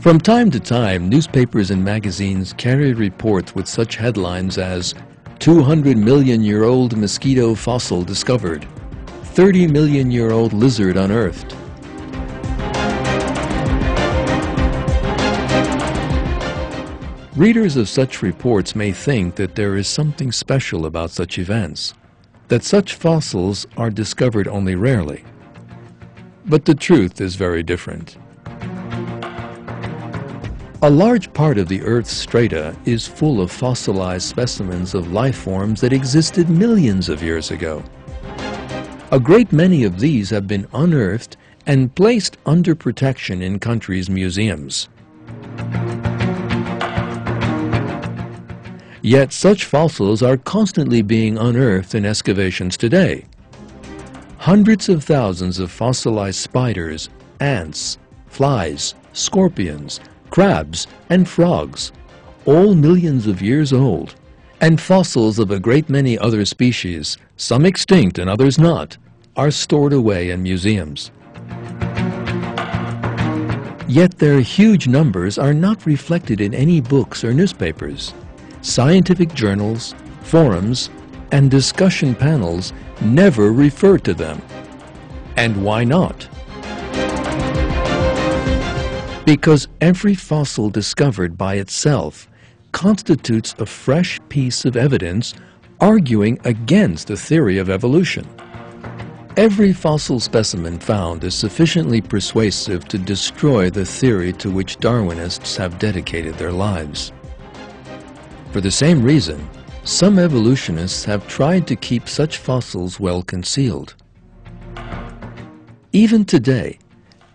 From time to time, newspapers and magazines carry reports with such headlines as 200-million-year-old mosquito fossil discovered, 30-million-year-old lizard unearthed. Readers of such reports may think that there is something special about such events, that such fossils are discovered only rarely. But the truth is very different. A large part of the Earth's strata is full of fossilized specimens of life forms that existed millions of years ago. A great many of these have been unearthed and placed under protection in countries' museums. Yet such fossils are constantly being unearthed in excavations today. Hundreds of thousands of fossilized spiders, ants, flies, scorpions, crabs, and frogs, all millions of years old, and fossils of a great many other species, some extinct and others not, are stored away in museums. Yet their huge numbers are not reflected in any books or newspapers. Scientific journals, forums, and discussion panels never refer to them. And why not? Because every fossil discovered by itself constitutes a fresh piece of evidence arguing against the theory of evolution. Every fossil specimen found is sufficiently persuasive to destroy the theory to which Darwinists have dedicated their lives. For the same reason, some evolutionists have tried to keep such fossils well concealed. Even today,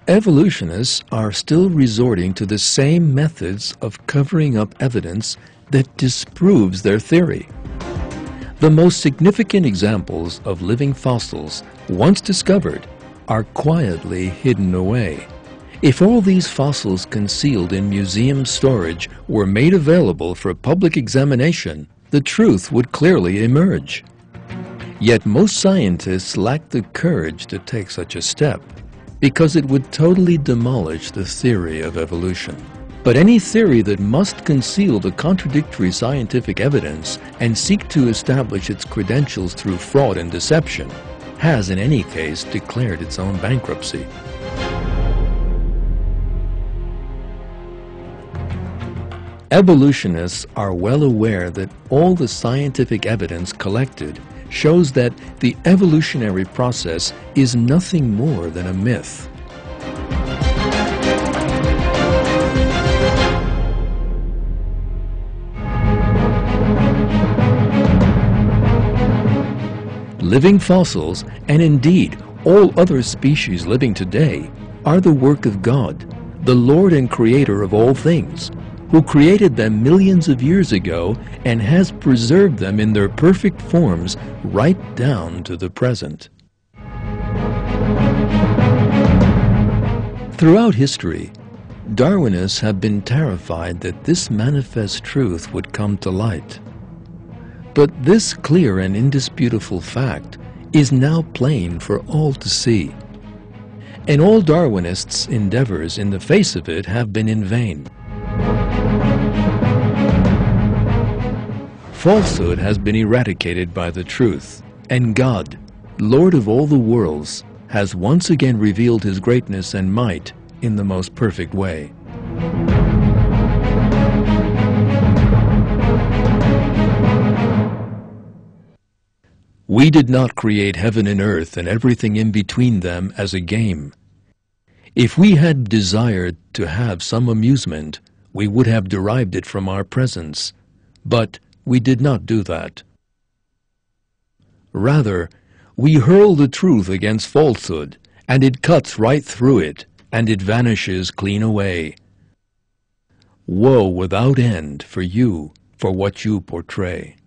evolutionists are still resorting to the same methods of covering up evidence that disproves their theory. The most significant examples of living fossils, once discovered, are quietly hidden away. If all these fossils concealed in museum storage were made available for public examination, the truth would clearly emerge. Yet most scientists lack the courage to take such a step, because it would totally demolish the theory of evolution. But any theory that must conceal the contradictory scientific evidence and seek to establish its credentials through fraud and deception has in any case declared its own bankruptcy. Evolutionists are well aware that all the scientific evidence collected shows that the evolutionary process is nothing more than a myth. Living fossils, and indeed all other species living today, are the work of God, the Lord and Creator of all things, who created them millions of years ago and has preserved them in their perfect forms right down to the present. Throughout history, Darwinists have been terrified that this manifest truth would come to light. But this clear and indisputable fact is now plain for all to see. And all Darwinists' endeavors in the face of it have been in vain. Falsehood has been eradicated by the truth, and God, Lord of all the worlds, has once again revealed His greatness and might in the most perfect way. We did not create heaven and earth and everything in between them as a game. If we had desired to have some amusement, we would have derived it from our presence, but we did not do that. Rather, we hurl the truth against falsehood, and it cuts right through it, and it vanishes clean away. Woe without end for you, for what you portray.